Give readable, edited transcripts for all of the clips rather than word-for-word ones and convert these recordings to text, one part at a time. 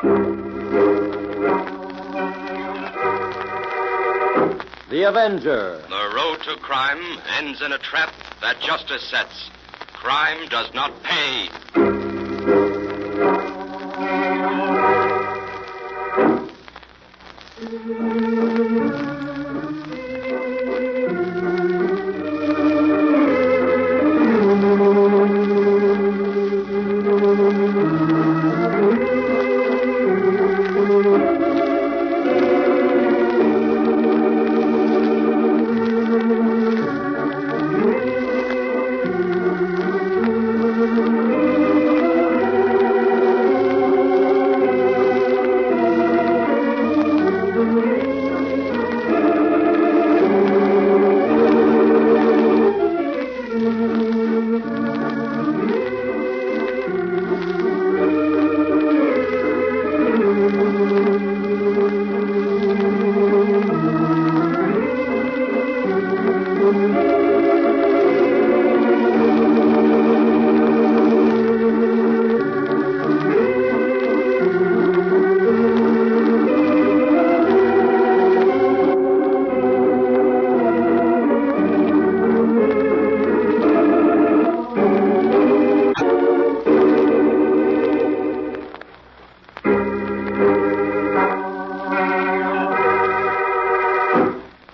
The Avenger. The road to crime ends in a trap that justice sets. Crime does not pay.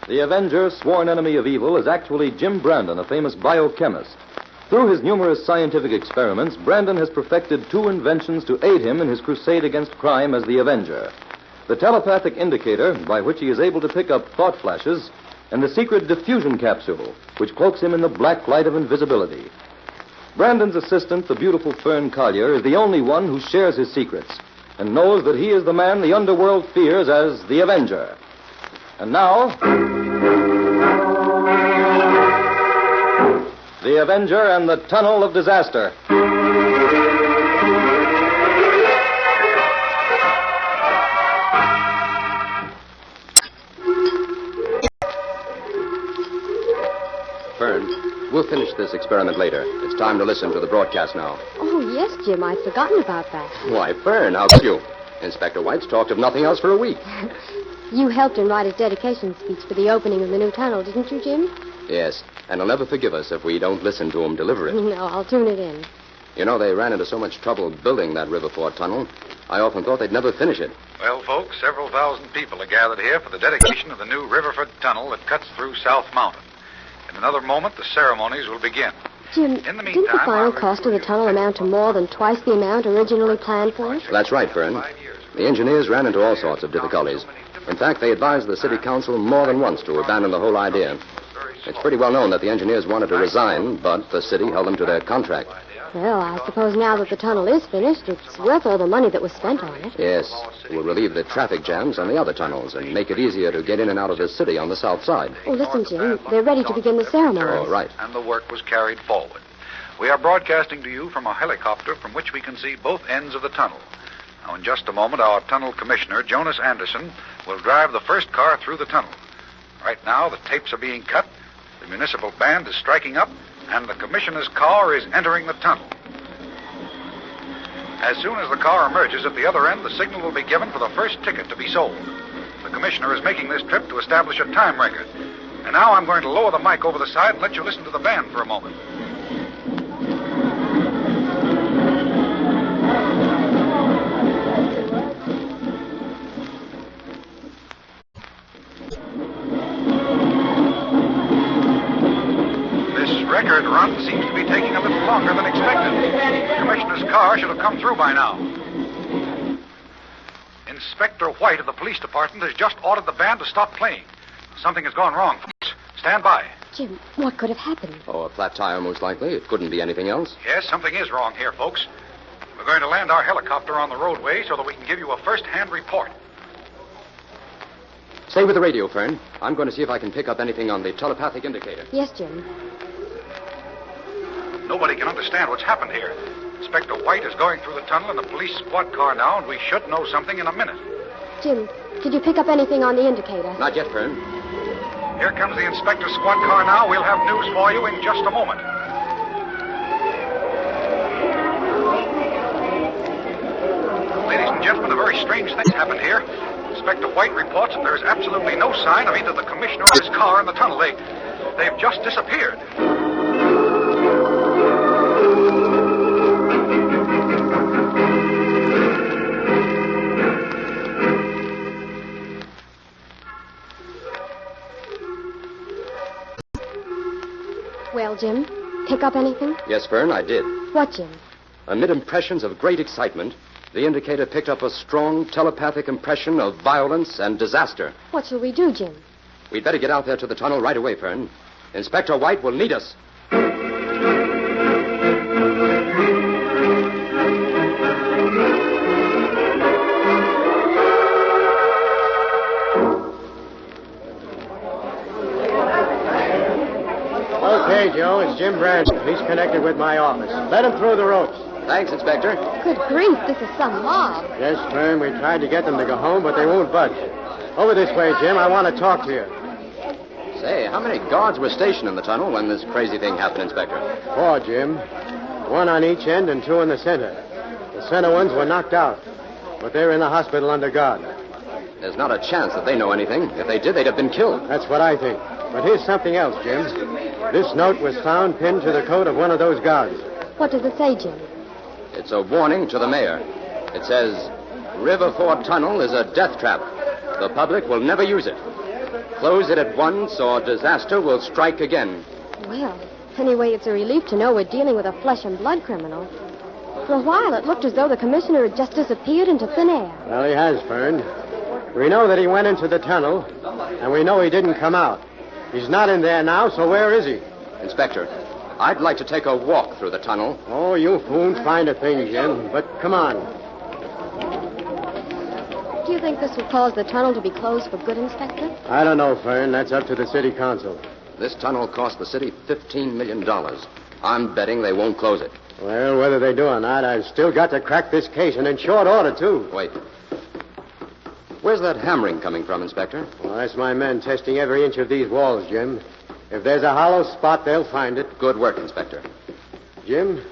The Avenger, sworn enemy of evil, is actually Jim Brandon, a famous biochemist. Through his numerous scientific experiments, Brandon has perfected two inventions to aid him in his crusade against crime as the Avenger. The telepathic indicator, by which he is able to pick up thought flashes, and the secret diffusion capsule, which cloaks him in the black light of invisibility. Brandon's assistant, the beautiful Fern Collier, is the only one who shares his secrets and knows that he is the man the underworld fears as the Avenger. And now, The Avenger and the Tunnel of Disaster. Fern, we'll finish this experiment later. It's time to listen to the broadcast now. Oh, yes, Jim. I'd forgotten about that. Why, Fern, how could you? Inspector White's talked of nothing else for a week. You helped him write his dedication speech for the opening of the new tunnel, didn't you, Jim? Yes, and he'll never forgive us if we don't listen to him deliver it. No, I'll tune it in. You know, they ran into so much trouble building that Riverford tunnel, I often thought they'd never finish it. Well, folks, several thousand people are gathered here for the dedication of the new Riverford tunnel that cuts through South Mountain. In another moment, the ceremonies will begin. Jim, In the didn't the meantime, final I'll cost of the tunnel amount to more than twice the amount originally planned for it? That's right, Fern. The engineers ran into all sorts of difficulties. In fact, they advised the city council more than once to abandon the whole idea. It's pretty well known that the engineers wanted to resign, but the city held them to their contract. Well, I suppose now that the tunnel is finished, it's worth all the money that was spent on it. Yes, it will relieve the traffic jams on the other tunnels and make it easier to get in and out of the city on the south side. Oh, listen, Jim, they're ready to begin the ceremony. Oh, right. And the work was carried forward. We are broadcasting to you from a helicopter from which we can see both ends of the tunnel. Now, in just a moment, our tunnel commissioner, Jonas Anderson, will drive the first car through the tunnel. Right now, the tapes are being cut, the municipal band is striking up, and the commissioner's car is entering the tunnel. As soon as the car emerges at the other end, the signal will be given for the first ticket to be sold. The commissioner is making this trip to establish a time record. And now I'm going to lower the mic over the side and let you listen to the band for a moment. Record run seems to be taking a little longer than expected. The commissioner's car should have come through by now. Inspector White of the police department has just ordered the band to stop playing. Something has gone wrong, folks. Stand by. Jim, what could have happened? Oh, a flat tire, most likely. It couldn't be anything else. Yes, something is wrong here, folks. We're going to land our helicopter on the roadway so that we can give you a first-hand report. Stay with the radio, Fern. I'm going to see if I can pick up anything on the telepathic indicator. Yes, Jim. Nobody can understand what's happened here. Inspector White is going through the tunnel in the police squad car now, and we should know something in a minute. Jim, did you pick up anything on the indicator? Not yet, Fern. Here comes the inspector squad car now. We'll have news for you in just a moment. Ladies and gentlemen, a very strange thing happened here. Inspector White reports that there is absolutely no sign of either the commissioner or his car in the tunnel. They've just disappeared. Well, Jim, pick up anything? Yes, Fern, I did. What, Jim? Amid impressions of great excitement, the indicator picked up a strong telepathic impression of violence and disaster. What shall we do, Jim? We'd better get out there to the tunnel right away, Fern. Inspector White will need us. Okay, Joe, it's Jim Brandon. He's connected with my office. Let him through the ropes. Thanks, Inspector. Good grief, this is some mob. Yes, Fern, we tried to get them to go home, but they won't budge. Over this way, Jim. I want to talk to you. Say, how many guards were stationed in the tunnel when this crazy thing happened, Inspector? 4, Jim. 1 on each end and 2 in the center. The center ones were knocked out, but they're in the hospital under guard. There's not a chance that they know anything. If they did, they'd have been killed. That's what I think. But here's something else, Jim. This note was found pinned to the coat of one of those guards. What does it say, Jim? It's a warning to the mayor. It says, Riverford Tunnel is a death trap. The public will never use it. Close it at once or disaster will strike again. Well, anyway, it's a relief to know we're dealing with a flesh and blood criminal. For a while, it looked as though the commissioner had just disappeared into thin air. Well, he has, Fern. We know that he went into the tunnel, and we know he didn't come out. He's not in there now, so where is he? Inspector, I'd like to take a walk through the tunnel. Oh, you won't find a thing, Jim. But come on. Do you think this will cause the tunnel to be closed for good, Inspector? I don't know, Fern. That's up to the city council. This tunnel cost the city $15 million. I'm betting they won't close it. Well, whether they do or not, I've still got to crack this case, and in short order, too. Wait. Where's that hammering coming from, Inspector? Well, that's my men testing every inch of these walls, Jim. If there's a hollow spot, they'll find it. Good work, Inspector. Jim,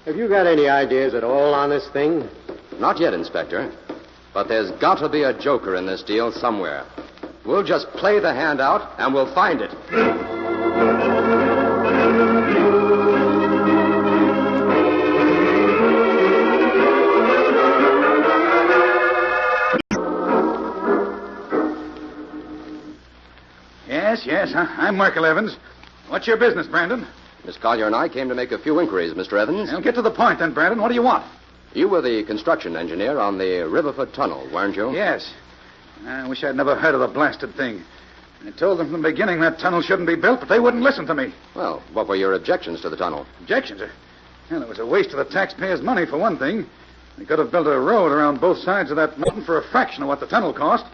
have you got any ideas at all on this thing? Not yet, Inspector. But there's got to be a joker in this deal somewhere. We'll just play the hand out, and we'll find it. Yes, I'm Markel Evans. What's your business, Brandon? Miss Collier and I came to make a few inquiries, Mr. Evans. Now, get to the point then, Brandon. What do you want? You were the construction engineer on the Riverford Tunnel, weren't you? Yes. I wish I'd never heard of the blasted thing. I told them from the beginning that tunnel shouldn't be built, but they wouldn't listen to me. Well, what were your objections to the tunnel? Objections? Well, it was a waste of the taxpayers' money, for one thing. They could have built a road around both sides of that mountain for a fraction of what the tunnel cost.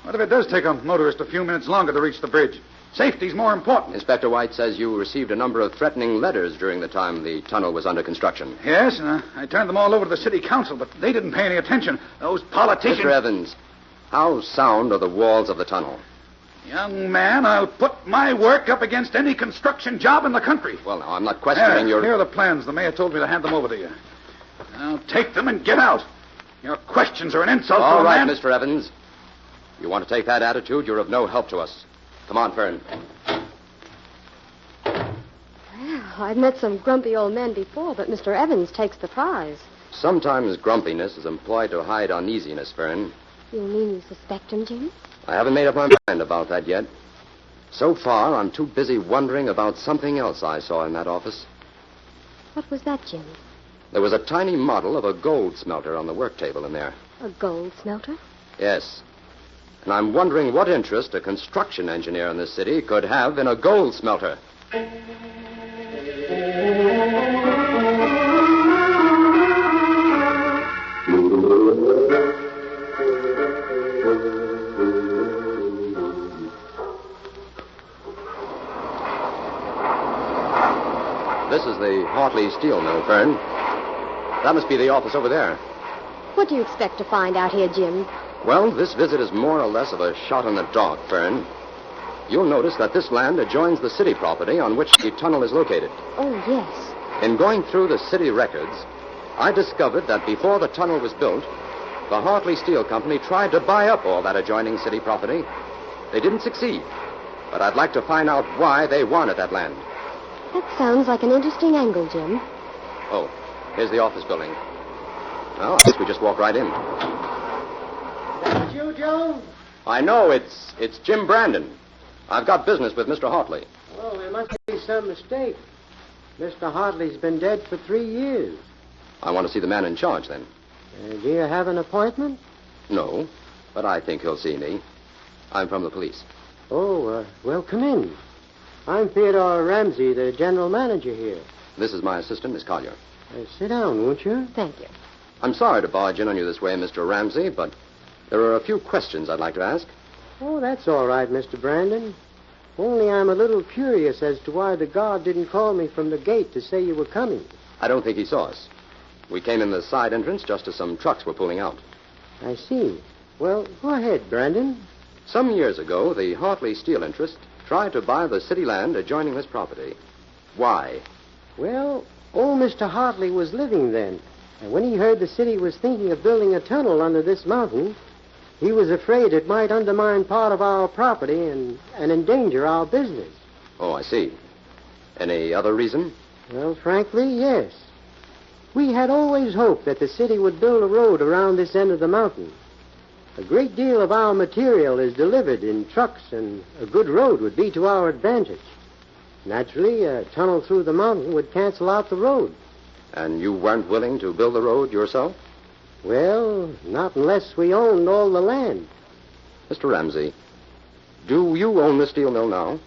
What if it does take a motorist a few minutes longer to reach the bridge? Safety's more important. Inspector White says you received a number of threatening letters during the time the tunnel was under construction. Yes, and I turned them all over to the city council, but they didn't pay any attention. Those politicians... Mr. Evans, how sound are the walls of the tunnel? Young man, I'll put my work up against any construction job in the country. Well, now, I'm not questioning your... Here are the plans. The mayor told me to hand them over to you. Now, take them and get out. Your questions are an insult to a All right, man... Mr. Evans. You want to take that attitude, you're of no help to us. Come on, Fern. Well, I've met some grumpy old men before, but Mr. Evans takes the prize. Sometimes grumpiness is employed to hide uneasiness, Fern. You mean you suspect him, Jim? I haven't made up my mind about that yet. So far, I'm too busy wondering about something else I saw in that office. What was that, Jim? There was a tiny model of a gold smelter on the work table in there. A gold smelter? Yes. And I'm wondering what interest a construction engineer in this city could have in a gold smelter. This is the Hartley Steel Mill, Fern. That must be the office over there. What do you expect to find out here, Jim? Well, this visit is more or less of a shot in the dark, Fern. You'll notice that this land adjoins the city property on which the tunnel is located. Oh, yes. In going through the city records, I discovered that before the tunnel was built, The Hartley Steel Company tried to buy up all that adjoining city property. They didn't succeed. But I'd like to find out why they wanted that land. That sounds like an interesting angle, Jim. Oh, here's the office building. Well, I guess we just walk right in. That's you, Joe? I know, it's Jim Brandon. I've got business with Mr. Hartley. Oh, there must be some mistake. Mr. Hartley's been dead for 3 years. I want to see the man in charge, then. Do you have an appointment? No, but I think he'll see me. I'm from the police. Oh, well, come in. I'm Theodore Ramsey, the general manager here. This is my assistant, Miss Collier. Sit down, won't you? Thank you. I'm sorry to barge in on you this way, Mr. Ramsey, but there are a few questions I'd like to ask. Oh, that's all right, Mr. Brandon. Only I'm a little curious as to why the guard didn't call me from the gate to say you were coming. I don't think he saw us. We came in the side entrance just as some trucks were pulling out. I see. Well, go ahead, Brandon. Some years ago, the Hartley Steel interest tried to buy the city land adjoining this property. Why? Well, old Mr. Hartley was living then. And when he heard the city was thinking of building a tunnel under this mountain, he was afraid it might undermine part of our property and endanger our business. Oh, I see. Any other reason? Well, frankly, yes. We had always hoped that the city would build a road around this end of the mountain. A great deal of our material is delivered in trucks, and a good road would be to our advantage. Naturally, a tunnel through the mountain would cancel out the road. And you weren't willing to build the road yourself? Well, not unless we owned all the land. Mr. Ramsey, do you own the steel mill now?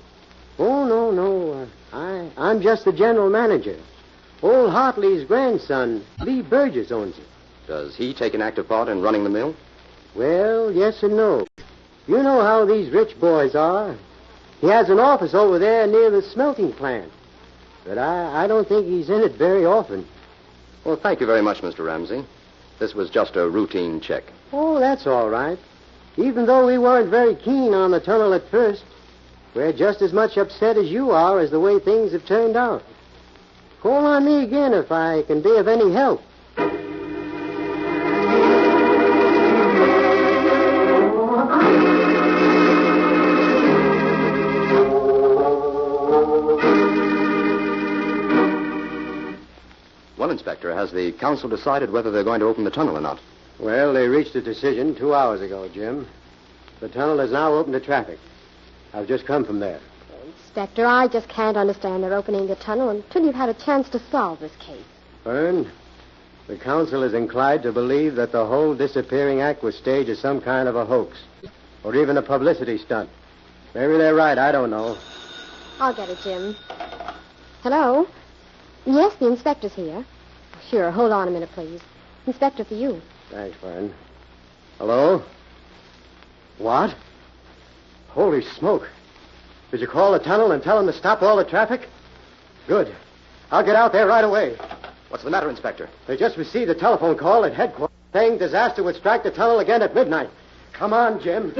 Oh, no. I'm just the general manager. Old Hartley's grandson, Lee Burgess, owns it. Does he take an active part in running the mill? Well, yes and no. You know how these rich boys are. He has an office over there near the smelting plant. But I don't think he's in it very often. Well, thank you very much, Mr. Ramsey. This was just a routine check. Oh, that's all right. Even though we weren't very keen on the tunnel at first, we're just as much upset as you are as the way things have turned out. Call on me again if I can be of any help. Well, Inspector, has the council decided whether they're going to open the tunnel or not? Well, they reached a decision 2 hours ago, Jim. The tunnel is now open to traffic. I've just come from there. Inspector, I just can't understand their opening the tunnel until you've had a chance to solve this case. Fern, the council is inclined to believe that the whole disappearing act was staged as some kind of a hoax, or even a publicity stunt. Maybe they're right, I don't know. I'll get it, Jim. Hello? Yes, the inspector's here. Sure, hold on a minute, please. Inspector, for you. Thanks, Fern. Hello? What? Holy smoke. Did you call the tunnel and tell them to stop all the traffic? Good. I'll get out there right away. What's the matter, Inspector? They just received a telephone call at headquarters saying disaster would strike the tunnel again at midnight. Come on, Jim.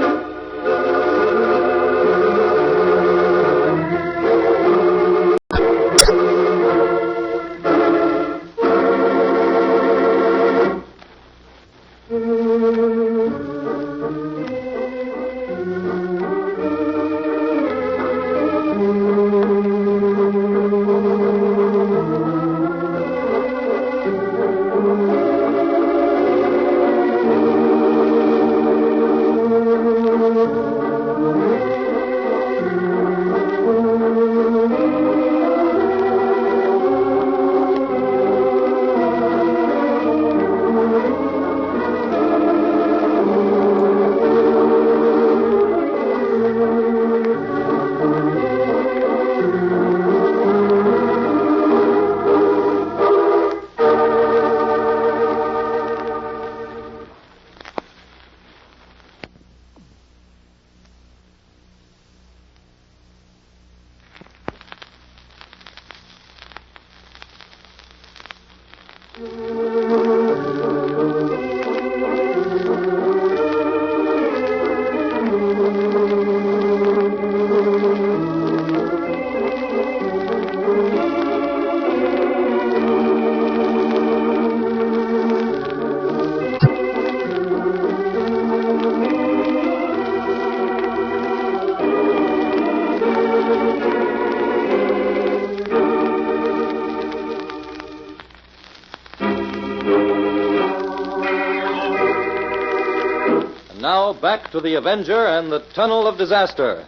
Now back to the Avenger and the Tunnel of Disaster.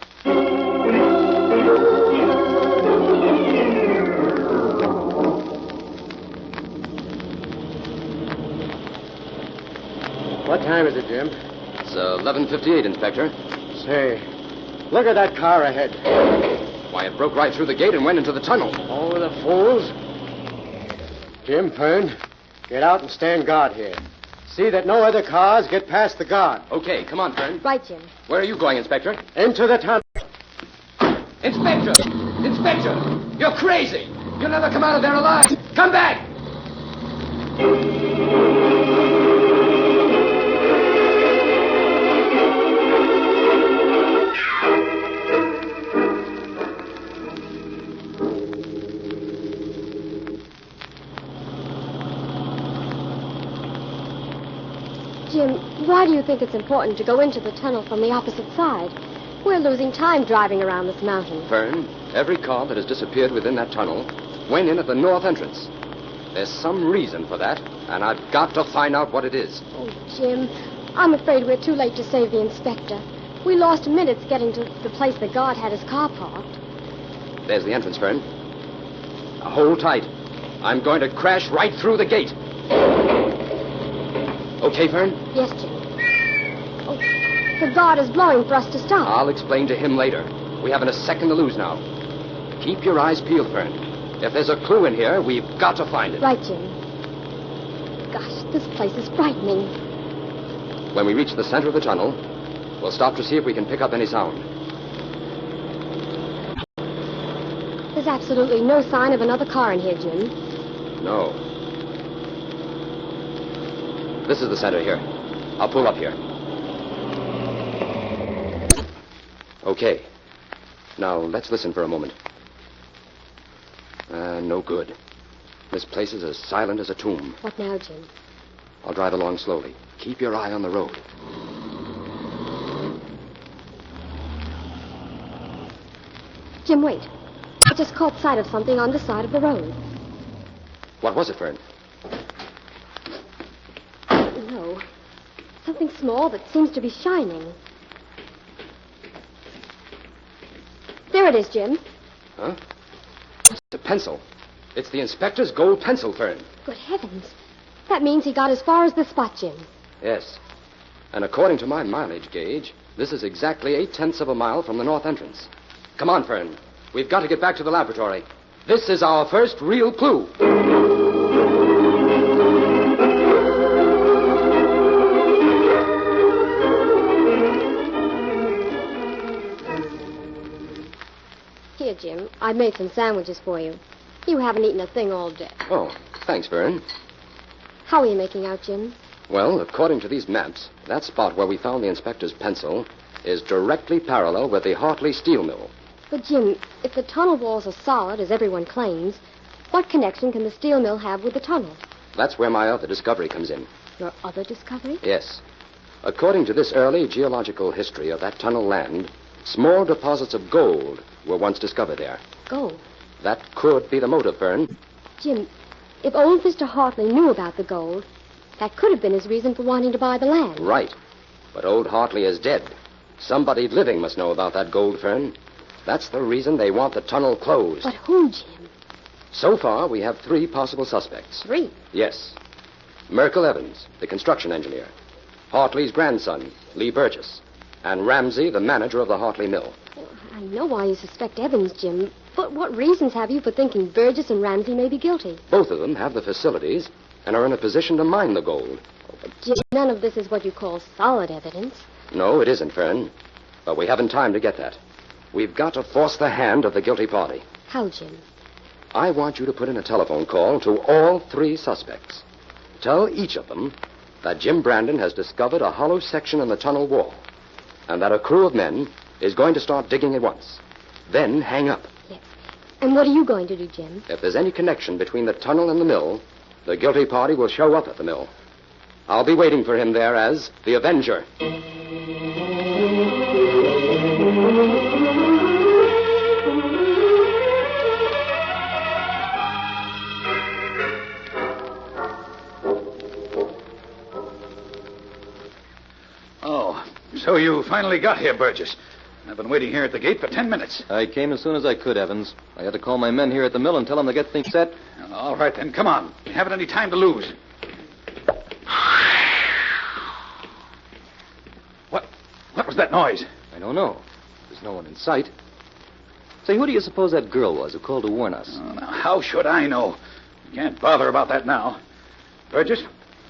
What time is it, Jim? It's 11:58, Inspector. Say, look at that car ahead. Why, it broke right through the gate and went into the tunnel. Oh, the fools. Jim, Fern, get out and stand guard here. See that no other cars get past the guard. Okay, come on, Fern. Right, Jim. Where are you going, Inspector? Into the tunnel. Inspector! Inspector! You're crazy! You'll never come out of there alive! Come back! Jim, why do you think it's important to go into the tunnel from the opposite side? We're losing time driving around this mountain. Fern, every car that has disappeared within that tunnel went in at the north entrance. There's some reason for that, and I've got to find out what it is. Oh, Jim, I'm afraid we're too late to save the inspector. We lost minutes getting to the place the guard had his car parked. There's the entrance, Fern. Now, hold tight. I'm going to crash right through the gate. Okay, Fern? Yes, Jim. Oh, the guard is blowing for us to stop. I'll explain to him later. We haven't a second to lose now. Keep your eyes peeled, Fern. If there's a clue in here, we've got to find it. Right, Jim. Gosh, this place is frightening. When we reach the center of the tunnel, we'll stop to see if we can pick up any sound. There's absolutely no sign of another car in here, Jim. No. This is the center here. I'll pull up here. Okay. Now, let's listen for a moment. No good. This place is as silent as a tomb. What now, Jim? I'll drive along slowly. Keep your eye on the road. Jim, wait. I just caught sight of something on this side of the road. What was it, Fern? No. Something small that seems to be shining. There it is, Jim. Huh? It's a pencil. It's the inspector's gold pencil, Fern. Good heavens. That means he got as far as this spot, Jim. Yes. And according to my mileage gauge, this is exactly 8/10 of a mile from the north entrance. Come on, Fern. We've got to get back to the laboratory. This is our first real clue. Here, Jim. I made some sandwiches for you. You haven't eaten a thing all day. Oh, thanks, Fern. How are you making out, Jim? Well, according to these maps, that spot where we found the inspector's pencil is directly parallel with the Hartley steel mill. But, Jim, if the tunnel walls are solid, as everyone claims, what connection can the steel mill have with the tunnel? That's where my other discovery comes in. Your other discovery? Yes. According to this early geological history of that tunnel land, small deposits of gold were once discovered there. Gold. That could be the motive, Fern. Jim, if old Mr. Hartley knew about the gold, that could have been his reason for wanting to buy the land. Right. But old Hartley is dead. Somebody living must know about that gold, Fern. That's the reason they want the tunnel closed. But who, Jim? So far, we have 3 possible suspects. 3? Yes. Merkel Evans, the construction engineer. Hartley's grandson, Lee Burgess. And Ramsey, the manager of the Hartley mill. Well, I know why you suspect Evans, Jim. But what reasons have you for thinking Burgess and Ramsey may be guilty? Both of them have the facilities and are in a position to mine the gold. But, Jim, none of this is what you call solid evidence. No, it isn't, Fern. But we haven't time to get that. We've got to force the hand of the guilty party. How, Jim? I want you to put in a telephone call to all 3 suspects. Tell each of them that Jim Brandon has discovered a hollow section in the tunnel wall and that a crew of men is going to start digging at once. Then hang up. Yes. And what are you going to do, Jim? If there's any connection between the tunnel and the mill, the guilty party will show up at the mill. I'll be waiting for him there as the Avenger. Oh, So you finally got here, Burgess. I've been waiting here at the gate for 10 minutes. I came as soon as I could, Evans. I had to call my men here at the mill and tell them to get things set. All right, then. Come on. We haven't any time to lose. What was that noise? I don't know. There's no one in sight. Say, who do you suppose that girl was who called to warn us? Oh, now, how should I know? You can't bother about that now. Burgess,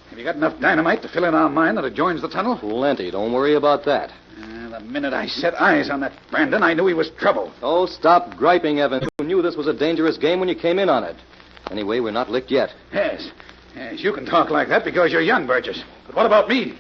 have you got enough dynamite to fill in our mine that adjoins the tunnel? Plenty. Don't worry about that. The minute I set eyes on that Brandon, I knew he was trouble. Oh, stop griping, Evans. You knew this was a dangerous game when you came in on it. Anyway, we're not licked yet. Yes, you can talk like that because you're young, Burgess. But what about me?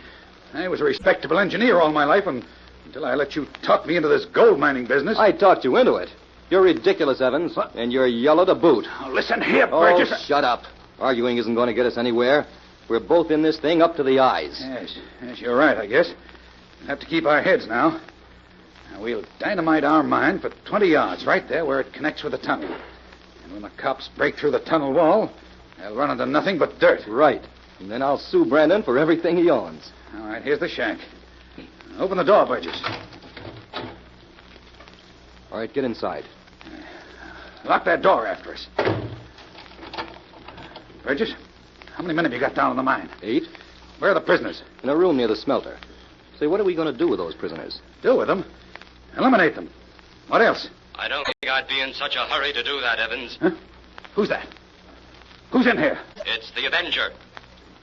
I was a respectable engineer all my life until I let you talk me into this gold mining business. I talked you into it. You're ridiculous, Evans, and you're yellow to boot. Oh, listen here, Burgess. Oh, shut up. Arguing isn't going to get us anywhere. We're both in this thing up to the eyes. Yes, you're right, I guess. We'll have to keep our heads now. We'll dynamite our mine for 20 yards, right there where it connects with the tunnel. And when the cops break through the tunnel wall, they'll run into nothing but dirt. Right. And then I'll sue Brandon for everything he owns. All right, here's the shack. Open the door, Burgess. All right, get inside. Lock that door after us. Burgess, how many men have you got down in the mine? 8. Where are the prisoners? In a room near the smelter. Say, what are we going to do with those prisoners? Do with them? Eliminate them. What else? I don't think I'd be in such a hurry to do that, Evans. Huh? Who's that? Who's in here? It's the Avenger.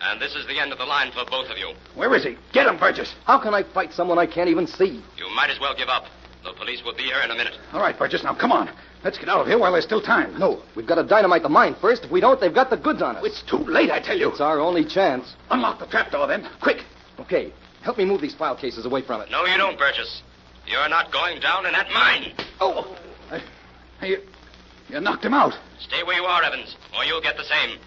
And this is the end of the line for both of you. Where is he? Get him, Burgess. How can I fight someone I can't even see? You might as well give up. The police will be here in a minute. All right, Burgess, now come on. Let's get out of here while there's still time. No, we've got to dynamite the mine first. If we don't, they've got the goods on us. It's too late, I tell you. It's our only chance. Unlock the trapdoor, then. Quick. Okay, help me move these file cases away from it. No, you don't, Burgess. You're not going down in that mine. Oh, you knocked him out. Stay where you are, Evans, or you'll get the same.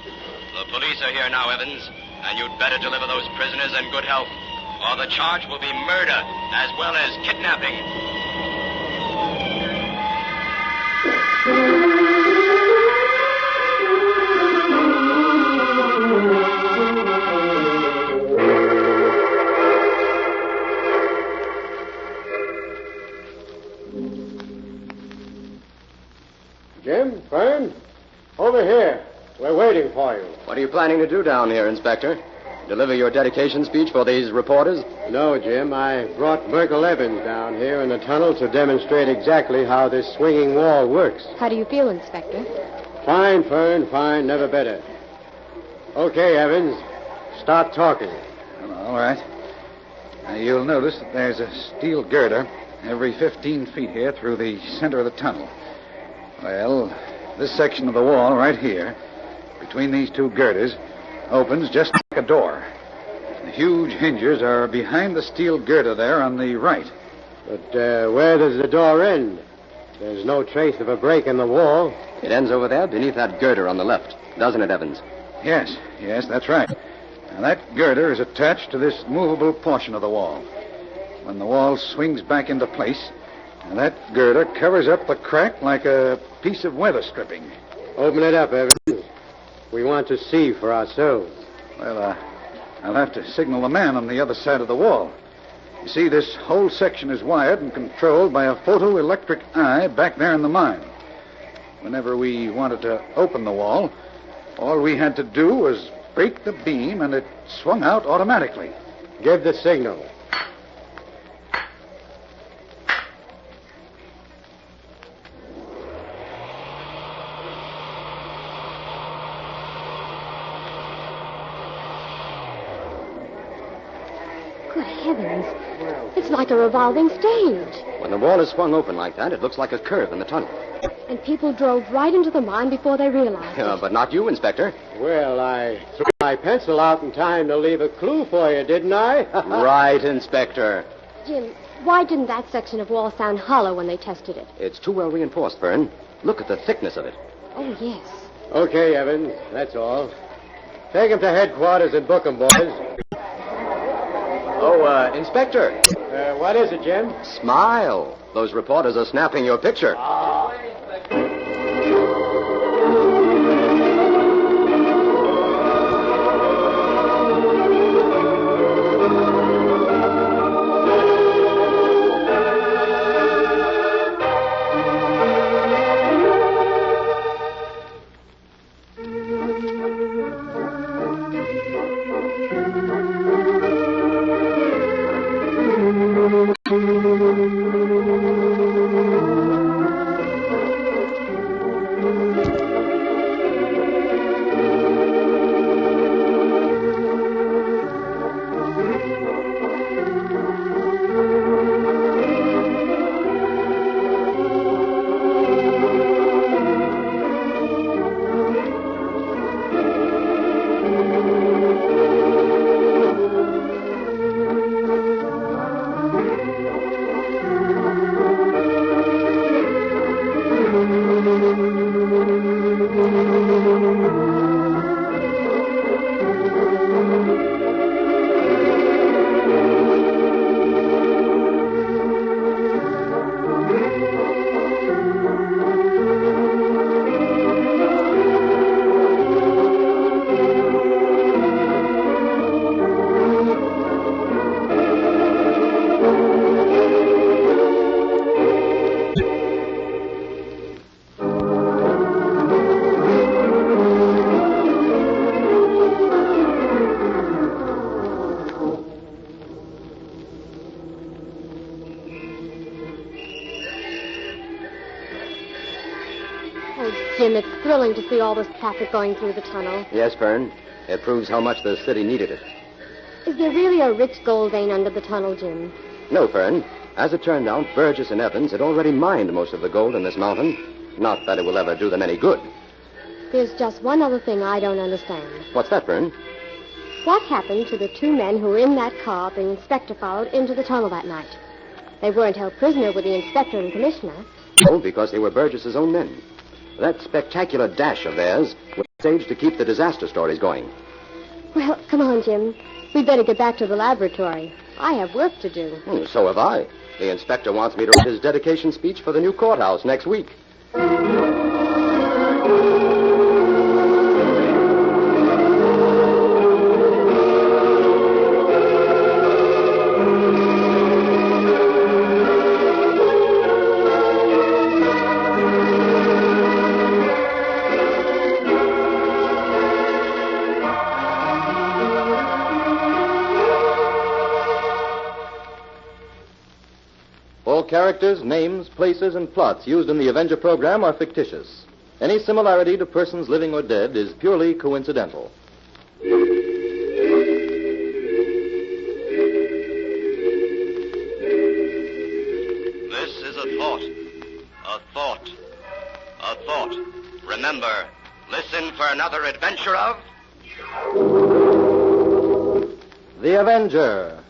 The police are here now, Evans, and you'd better deliver those prisoners in good health, or the charge will be murder as well as kidnapping. Jim, Fern, over here. We're waiting for you. What are you planning to do down here, Inspector? Deliver your dedication speech for these reporters? No, Jim. I brought Merkel Evans down here in the tunnel to demonstrate exactly how this swinging wall works. How do you feel, Inspector? Fine, Fern, fine. Never better. Okay, Evans. Start talking. All right. Now, you'll notice that there's a steel girder every 15 feet here through the center of the tunnel. Well, this section of the wall right here, between these two girders, opens just like a door. The huge hinges are behind the steel girder there on the right. But where does the door end? There's no trace of a break in the wall. It ends over there beneath that girder on the left, doesn't it, Evans? Yes, that's right. Now, that girder is attached to this movable portion of the wall. When the wall swings back into place, that girder covers up the crack like a piece of weather stripping. Open it up, Evans. We want to see for ourselves. Well, I'll have to signal the man on the other side of the wall. You see, this whole section is wired and controlled by a photoelectric eye back there in the mine. Whenever we wanted to open the wall, all we had to do was break the beam and it swung out automatically. Give the signal. Good heavens. It's like a revolving stage. When the wall is swung open like that, it looks like a curve in the tunnel. And people drove right into the mine before they realized it. But not you, Inspector. Well, I threw my pencil out in time to leave a clue for you, didn't I? Right, Inspector. Jim, why didn't that section of wall sound hollow when they tested it? It's too well reinforced, Fern. Look at the thickness of it. Oh, yes. Okay, Evans, that's all. Take him to headquarters and book him, boys. Oh, Inspector. What is it, Jim? Smile. Those reporters are snapping your picture. Jim, it's thrilling to see all this traffic going through the tunnel. Yes, Fern. It proves how much the city needed it. Is there really a rich gold vein under the tunnel, Jim? No, Fern. As it turned out, Burgess and Evans had already mined most of the gold in this mountain. Not that it will ever do them any good. There's just one other thing I don't understand. What's that, Fern? What happened to the two men who were in that car the inspector followed into the tunnel that night? They weren't held prisoner with the inspector and commissioner. Oh, because they were Burgess's own men. That spectacular dash of theirs was staged to keep the disaster stories going. Well, come on, Jim. We'd better get back to the laboratory. I have work to do. So have I. The inspector wants me to write his dedication speech for the new courthouse next week. All characters, names, places, and plots used in the Avenger program are fictitious. Any similarity to persons living or dead is purely coincidental. This is a thought. A thought. A thought. Remember, listen for another adventure of... The Avenger.